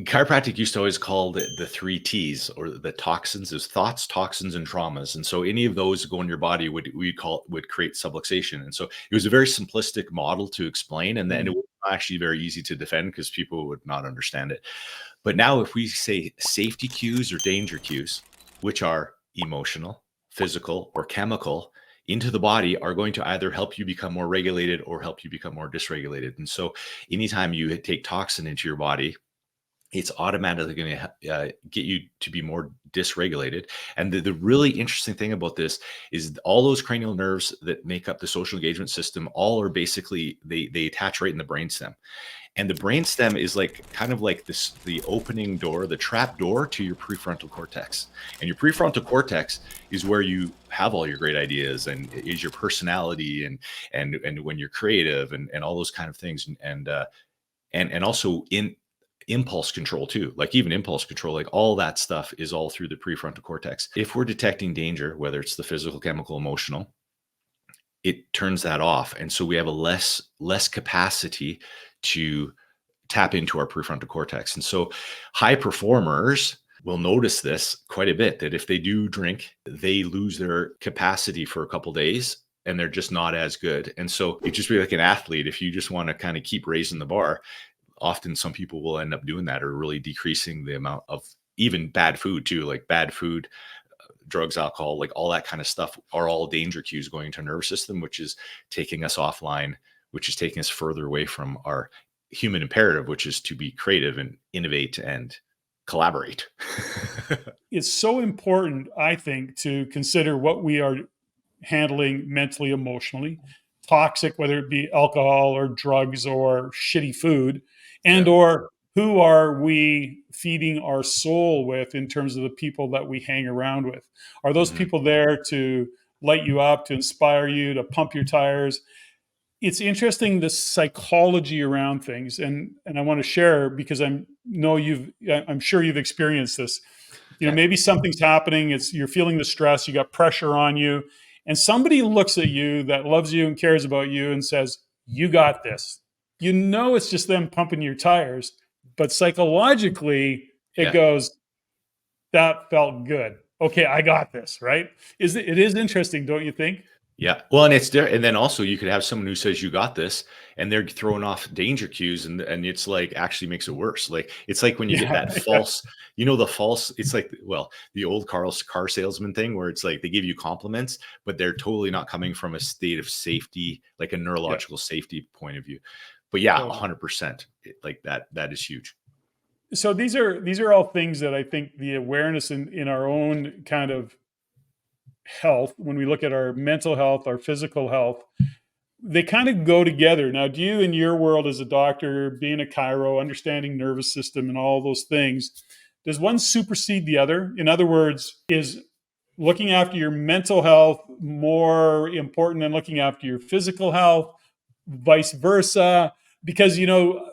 chiropractic used to always call it the three T's, or the toxins, is thoughts, toxins, and traumas. And so any of those go in your body would create subluxation. And so it was a very simplistic model to explain, and then it was actually very easy to defend because people would not understand it. But now if we say safety cues or danger cues, which are emotional, physical, or chemical, into the body, are going to either help you become more regulated or help you become more dysregulated. And so anytime you take toxin into your body, it's automatically going to get you to be more dysregulated. And the really interesting thing about this is all those cranial nerves that make up the social engagement system, all are basically, they attach right in the brainstem. And the brainstem is like kind of like this, the opening door, the trap door to your prefrontal cortex. And your prefrontal cortex is where you have all your great ideas, and is your personality, and when you're creative, and all those kind of things. And also in impulse control too, like even impulse control, like all that stuff is all through the prefrontal cortex. If we're detecting danger, whether it's the physical, chemical, emotional, it turns that off. And so we have a less capacity to tap into our prefrontal cortex. And so high performers will notice this quite a bit, that if they do drink, they lose their capacity for a couple of days, and they're just not as good. And so it just be like an athlete. If you just want to kind of keep raising the bar, often some people will end up doing that, or really decreasing the amount of even bad food too, like bad food, drugs, alcohol, like all that kind of stuff are all danger cues going to our nervous system, which is taking us offline, which is taking us further away from our human imperative, which is to be creative and innovate and collaborate. It's so important, I think, to consider what we are handling mentally, emotionally, toxic, whether it be alcohol or drugs or shitty food, and or who are we feeding our soul with in terms of the people that we hang around with? Are those people there to light you up, to inspire you, to pump your tires? It's interesting, the psychology around things, and I want to share, because I'm sure you've experienced this. You know, maybe something's happening, you're feeling the stress, you got pressure on you, and somebody looks at you that loves you and cares about you and says, "You got this." You know, it's just them pumping your tires, but psychologically it goes, "That felt good. Okay, I got this," right? It is interesting, don't you think? Yeah. Well, and it's there. And then also you could have someone who says you got this, and they're throwing off danger cues, and it's like actually makes it worse. Like it's like when you get that false, the false, it's like, well, the old car salesman thing, where it's like they give you compliments, but they're totally not coming from a state of safety, like a neurological safety point of view. But yeah, 100%. Like that is huge. So these are all things that I think the awareness in our own kind of health, when we look at our mental health, our physical health, they kind of go together. Now, do you, in your world as a doctor, being a chiro, understanding nervous system and all those things, does one supersede the other? In other words, is looking after your mental health more important than looking after your physical health, vice versa? Because,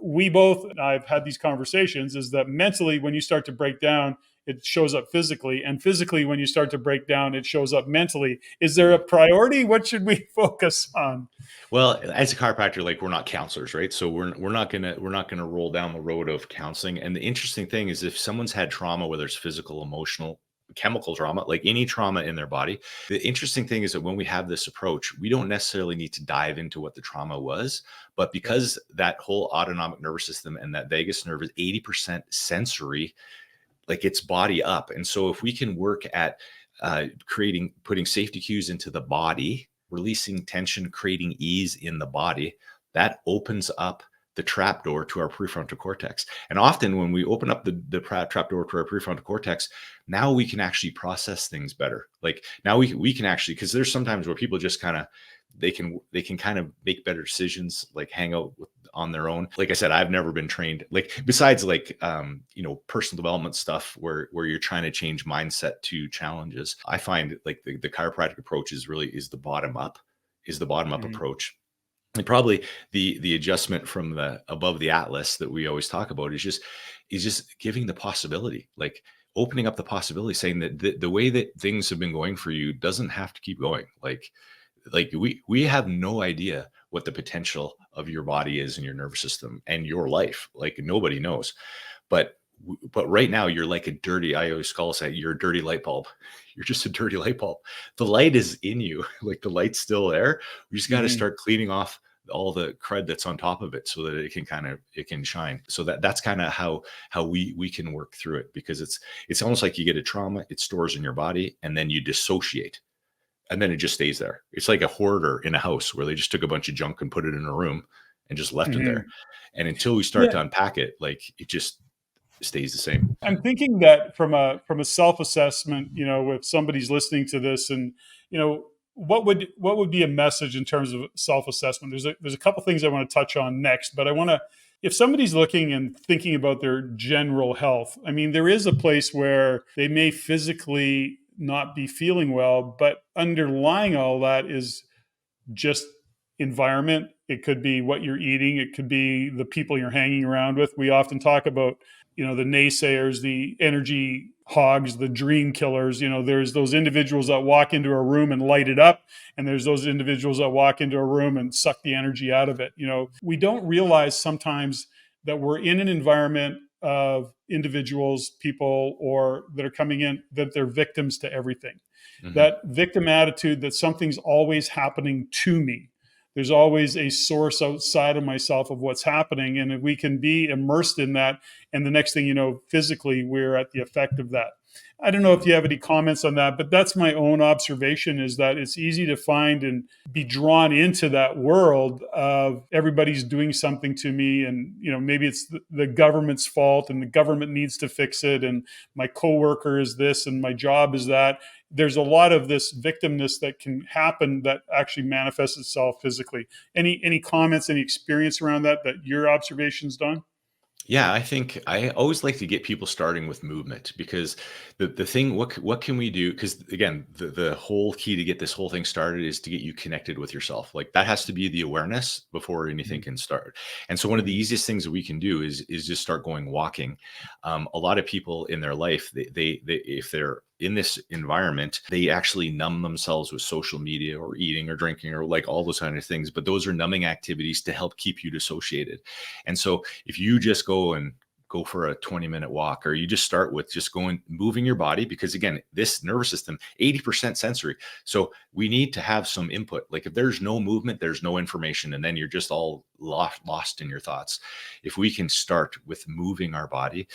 we both, I've had these conversations, is that mentally, when you start to break down, it shows up physically, and physically, when you start to break down, it shows up mentally. Is there a priority? What should we focus on? Well, as a chiropractor, like, we're not counselors, right? So we're not gonna roll down the road of counseling. And the interesting thing is, if someone's had trauma, whether it's physical, emotional, chemical trauma, like any trauma in their body, the interesting thing is that when we have this approach, we don't necessarily need to dive into what the trauma was, but because that whole autonomic nervous system and that vagus nerve is 80% sensory, like it's body up. And so if we can work at putting safety cues into the body, releasing tension, creating ease in the body, that opens up the trap door to our prefrontal cortex. And often when we open up the trap door to our prefrontal cortex, now we can actually process things better. Like now we can actually, because there's sometimes where people just kind of, they can kind of make better decisions, like hang out on their own. Like I said, I've never been trained, like besides like, personal development stuff where you're trying to change mindset to challenges. I find like the chiropractic approach is the bottom up approach. And probably the adjustment from the above the atlas that we always talk about is just giving the possibility, like opening up the possibility, saying that the way that things have been going for you doesn't have to keep going. Like we have no idea what the potential of your body is and your nervous system and your life. Like nobody knows, but But right now you're like a dirty, I always call it, you're a dirty light bulb. You're just a dirty light bulb. The light is in you. Like the light's still there. We just got to Mhm. start cleaning off all the crud that's on top of it so that it can shine. So that's kind of how we can work through it, because it's almost like you get a trauma, it stores in your body, and then you dissociate, and then it just stays there. It's like a hoarder in a house where they just took a bunch of junk and put it in a room and just left it there. Mhm. And until we start Yeah. to unpack it, like it just stays the same. I'm thinking that from a self-assessment, if somebody's listening to this, and what would be a message in terms of self-assessment? There's a couple things I want to touch on next, but I want to, if somebody's looking and thinking about their general health, I mean, there is a place where they may physically not be feeling well, but underlying all that is just environment. It could be what you're eating. It could be the people you're hanging around with. We often talk about, the naysayers, the energy hogs, the dream killers. There's those individuals that walk into a room and light it up. And there's those individuals that walk into a room and suck the energy out of it. We don't realize sometimes that we're in an environment of individuals, people, or that are coming in, that they're victims to everything. Mhm. That victim attitude, that something's always happening to me. There's always a source outside of myself of what's happening. And if we can be immersed in that, and the next thing you know, physically, we're at the effect of that. I don't know if you have any comments on that, but that's my own observation, is that it's easy to find and be drawn into that world of everybody's doing something to me. And, maybe it's the government's fault and the government needs to fix it. And my coworker is this and my job is that. There's a lot of this victimness that can happen that actually manifests itself physically. Any comments, any experience around that your observations, Don? Yeah, I think I always like to get people starting with movement, because the thing, what can we do? Because again, the whole key to get this whole thing started is to get you connected with yourself. Like that has to be the awareness before anything can start. And so one of the easiest things that we can do is just start going walking. A lot of people in their life, they if they're in this environment, they actually numb themselves with social media or eating or drinking or like all those kind of things. But those are numbing activities to help keep you dissociated. And so if you just go for a 20-minute walk, or you just start with just moving your body, because again, this nervous system, 80% sensory. So we need to have some input. Like if there's no movement, there's no information, and then you're just all lost in your thoughts. If we can start with moving our body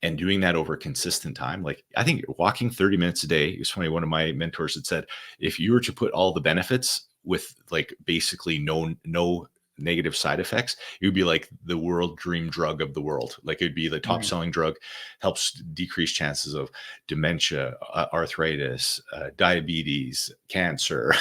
and doing that over a consistent time, like I think walking 30 minutes a day, it's funny, one of my mentors had said, if you were to put all the benefits with like basically no negative side effects, it would be like the world dream drug of the world. Like it'd be the top Mhm. selling drug, helps decrease chances of dementia, arthritis, diabetes, cancer,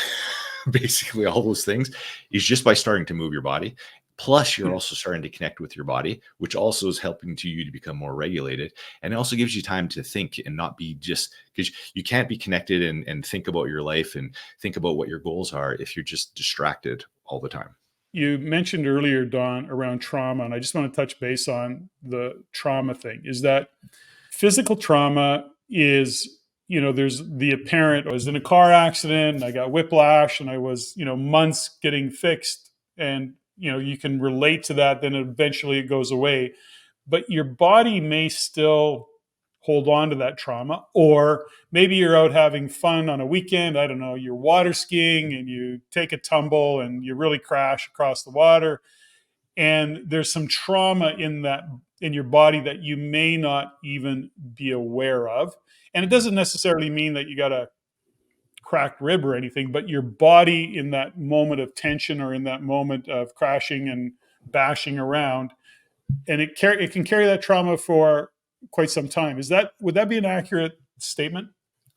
basically all those things, is just by starting to move your body. Plus, you're Yeah. also starting to connect with your body, which also is helping you to become more regulated. And it also gives you time to think and not be just, because you can't be connected and think about your life and think about what your goals are if you're just distracted all the time. You mentioned earlier, Don, around trauma, and I just want to touch base on the trauma thing. Is that physical trauma is, there's the apparent, I was in a car accident, and I got whiplash, and I was, months getting fixed. And, you can relate to that, then eventually it goes away. But your body may still hold on to that trauma. Or maybe you're out having fun on a weekend. I don't know, you're water skiing and you take a tumble and you really crash across the water. And there's some trauma in your body that you may not even be aware of. And it doesn't necessarily mean that you got a cracked rib or anything, but your body in that moment of tension or in that moment of crashing and bashing around, and it can carry that trauma for quite some time. Would that be an accurate statement?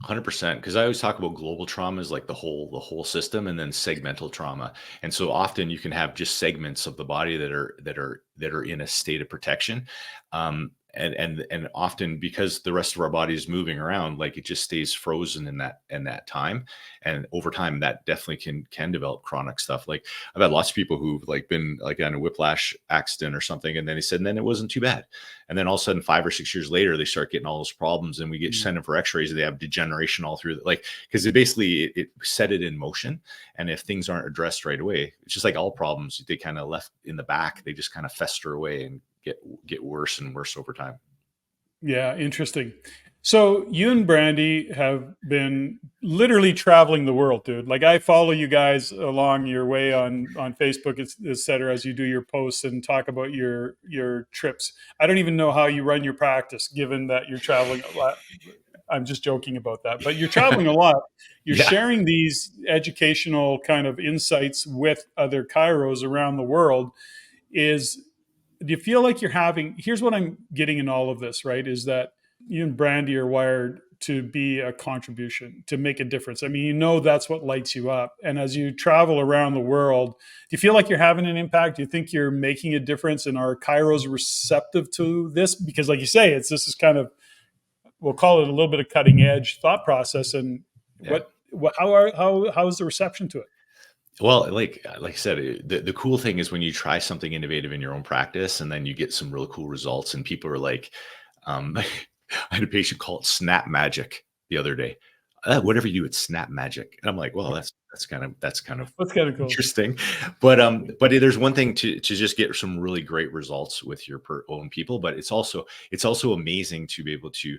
100%, because I always talk about global trauma as like the whole system, and then segmental trauma. And so often you can have just segments of the body that are in a state of protection. And often, because the rest of our body is moving around, like it just stays frozen in that time. And over time that definitely can develop chronic stuff. Like I've had lots of people who've like been like in a whiplash accident or something, and then they said, and then it wasn't too bad. And then all of a sudden 5 or 6 years later, they start getting all those problems, and we get sent in for x-rays, and they have degeneration all through, like, because it set it in motion. And if things aren't addressed right away, it's just like all problems, they kind of left in the back, they just kind of fester away and get worse and worse over time. Yeah, interesting. So you and Brandy have been literally traveling the world, dude. Like I follow you guys along your way on Facebook, et cetera, as you do your posts and talk about your trips. I don't even know how you run your practice, given that you're traveling a lot. I'm just joking about that, but you're traveling a lot. You're Yeah. sharing these educational kind of insights with other chiros around the world. Is Do you feel like you're having, here's what I'm getting in all of this, right? Is that you and Brandy are wired to be a contribution, to make a difference. I mean, that's what lights you up. And as you travel around the world, do you feel like you're having an impact? Do you think you're making a difference? And are chiros receptive to this? Because like you say, this is kind of, we'll call it a little bit of cutting edge thought process. And Yeah. how is the reception to it? Well, like I said, the cool thing is when you try something innovative in your own practice and then you get some really cool results and people are like, I had a patient call it snap magic the other day. Whatever you do, it's snap magic. And I'm like, well, that's kind of That's kind of cool. interesting. But there's one thing to just get some really great results with your own people, but it's also amazing to be able to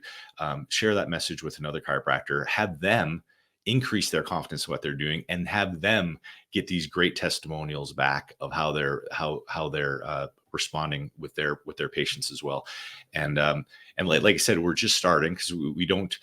share that message with another chiropractor, have them increase their confidence in what they're doing, and have them get these great testimonials back of how they're responding with their patients as well. And like I said, we're just starting because we don't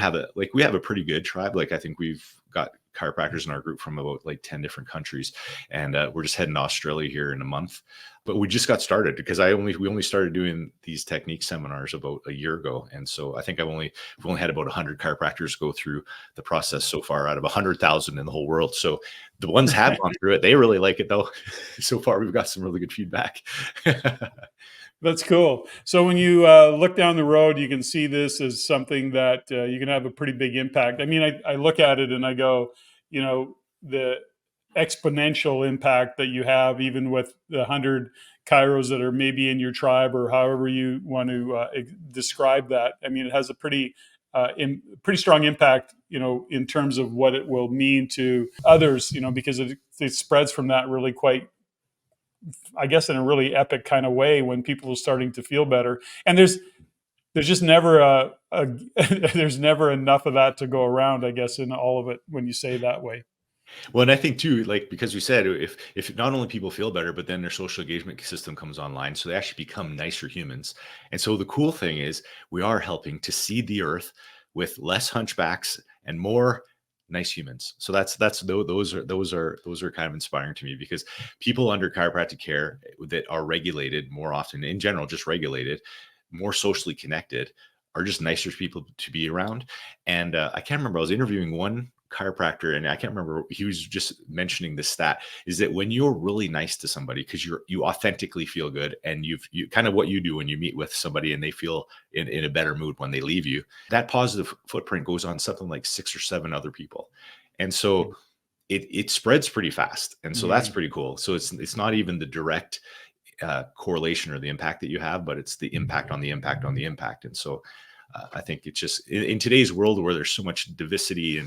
have we have a pretty good tribe. Like I think we've got chiropractors in our group from about like 10 different countries, and we're just heading to Australia here in a month. But we just got started because we only started doing these technique seminars about a year ago, and so I think we've only had about 100 chiropractors go through the process so far out of 100,000 in the whole world. So the ones have gone through it, they really like it though. So far, we've got some really good feedback. That's cool. So when you look down the road, you can see this as something that you can have a pretty big impact. I mean, I look at it and I go, the exponential impact that you have, even with the 100 chiros that are maybe in your tribe or however you want to describe that. I mean, it has a pretty strong impact, in terms of what it will mean to others, because it spreads from that really quite, I guess, in a really epic kind of way when people are starting to feel better. And there's just never there's never enough of that to go around, I guess, in all of it when you say that way. Well, and I think too, like because we said, if not only people feel better, but then their social engagement system comes online, so they actually become nicer humans. And so the cool thing is, we are helping to seed the earth with less hunchbacks and more nice humans. So those are kind of inspiring to me, because people under chiropractic care that are regulated more often, in general, just regulated, more socially connected, are just nicer people to be around. And I can't remember, I was interviewing one chiropractor and I can't remember, he was just mentioning this stat, is that when you're really nice to somebody, because you authentically feel good, and you kind of what you do when you meet with somebody and they feel in a better mood when they leave you, that positive footprint goes on something like 6 or 7 other people. And so it spreads pretty fast. And so that's pretty cool. So it's not even the direct correlation or the impact that you have, but it's the impact on the impact on the impact. And so I think it's just in today's world where there's so much diversity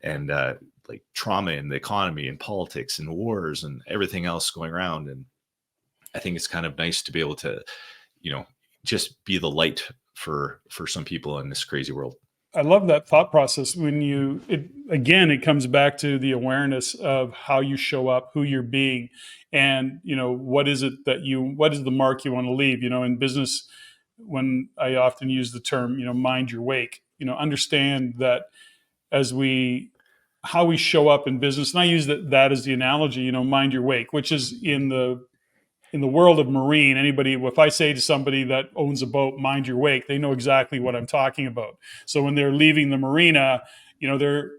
and like trauma in the economy and politics and wars and everything else going around. And I think it's kind of nice to be able to, just be the light for some people in this crazy world. I love that thought process. It comes back to the awareness of how you show up, who you're being, and, what is the mark you want to leave? In business, when I often use the term, mind your wake, understand that how we show up in business. And I use that as the analogy, mind your wake, which is in the world of marine. If I say to somebody that owns a boat, mind your wake, they know exactly what I'm talking about. So when they're leaving the marina, they're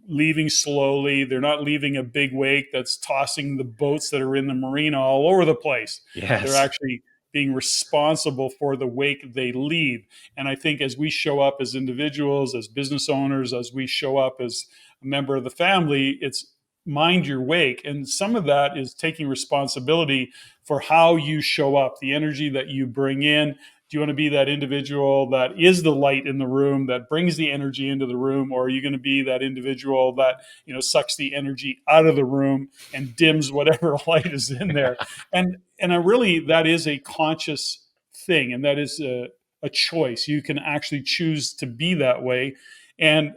leaving slowly. They're not leaving a big wake that's tossing the boats that are in the marina all over the place. Yes. They're actually being responsible for the wake they leave. And I think as we show up as individuals, as business owners, as we show up as a member of the family, it's mind your wake. And some of that is taking responsibility for how you show up, the energy that you bring in. Do you want to be that individual that is the light in the room, that brings the energy into the room? Or are you going to be that individual that, sucks the energy out of the room and dims whatever light is in there? And that is a conscious thing. And that is a choice. You can actually choose to be that way. And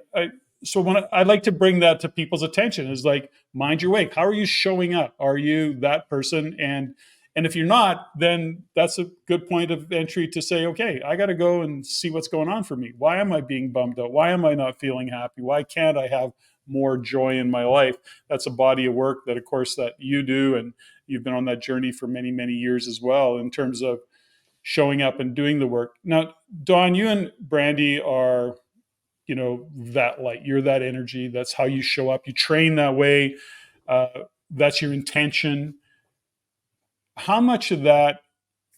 so when I'd like to bring that to people's attention is like, mind your way. How are you showing up? Are you that person? And if you're not, then that's a good point of entry to say, okay, I got to go and see what's going on for me. Why am I being bummed out? Why am I not feeling happy? Why can't I have more joy in my life? That's a body of work that, of course, that you do. And you've been on that journey for many, many years as well in terms of showing up and doing the work. Now, Don, you and Brandy are, that light. You're that energy. That's how you show up. You train that way. That's your intention. How much of that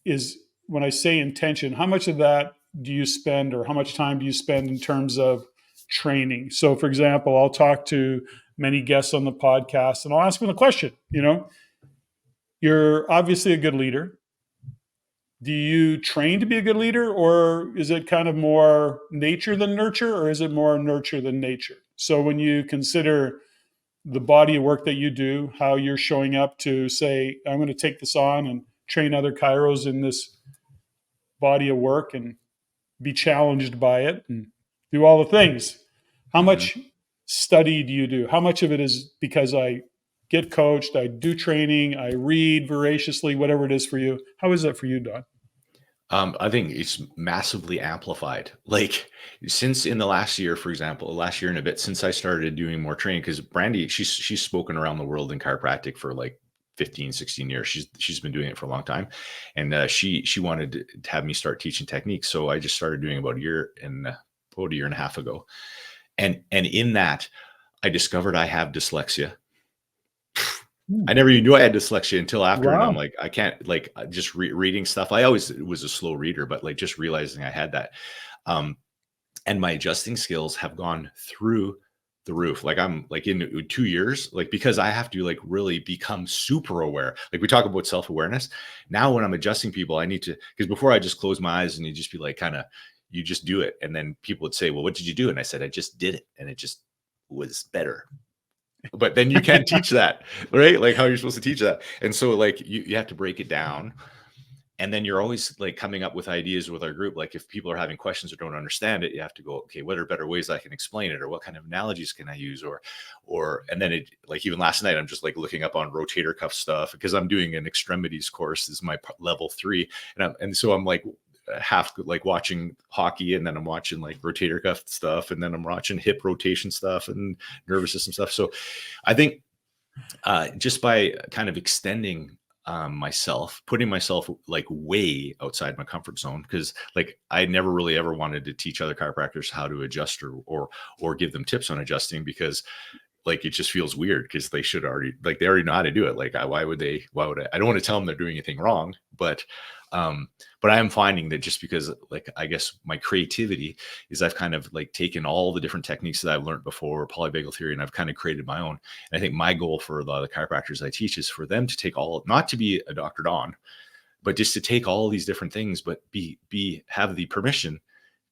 is, when I say intention, how much of that do you spend, or how much time do you spend in terms of training? So, for example, I'll talk to many guests on the podcast and I'll ask them the question, you're obviously a good leader. Do you train to be a good leader, or is it kind of more nature than nurture, or is it more nurture than nature? So when you consider the body of work that you do, how you're showing up to say, I'm going to take this on and train other chiros in this body of work and be challenged by it and do all the things. How much study do you do? How much of it is because I get coached, I do training, I read voraciously, whatever it is for you? How is that for you, Don? I think it's massively amplified. Like, since in the last year, for example, last year and a bit, since I started doing more training, because Brandy, she's spoken around the world in chiropractic for like 15, 16 years. She's been doing it for a long time. And she wanted to have me start teaching techniques. So I just started doing about a year and a half ago. And in that, I discovered I have dyslexia. I never even knew I had dyslexia until after. Wow. And I'm like, I can't, like, just reading stuff. I always was a slow reader, but like just realizing I had that. And my adjusting skills have gone through the roof. Like, I'm like in 2 years, like, because I have to like really become super aware. Like, we talk about self-awareness. Now when I'm adjusting people, I need to, because before I just close my eyes and you just be like, you just do it. And then people would say, well, what did you do? And I said, I just did it. And it just was better. But then you can't teach that, right? Like, how you're supposed to teach that. And so like you have to break it down. And then you're always like coming up with ideas with our group. Like, if people are having questions or don't understand it, you have to go, okay, what are better ways I can explain it? Or what kind of analogies can I use? And then it, like, even last night, I'm just like looking up on rotator cuff stuff because I'm doing an extremities course. This is my level 3. And so I'm like half like watching hockey, and then I'm watching like rotator cuff stuff, and then I'm watching hip rotation stuff and nervous system stuff. So I think just by kind of extending myself, putting myself like way outside my comfort zone, because like I never really ever wanted to teach other chiropractors how to adjust or give them tips on adjusting, because like it just feels weird, because they should already, like, they already know how to do it. Like, why would I don't want to tell them they're doing anything wrong, but I am finding that just because, like, I guess my creativity is, I've kind of like taken all the different techniques that I've learned before, polyvagal theory, and I've kind of created my own. And I think my goal for a lot of the chiropractors I teach is for them to take not to be a Dr. Don, but just to take all these different things, but have the permission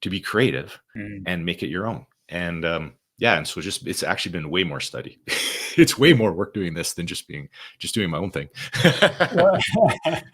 to be creative and make it your own. And and so it's actually been way more study. It's way more work doing this than just doing my own thing.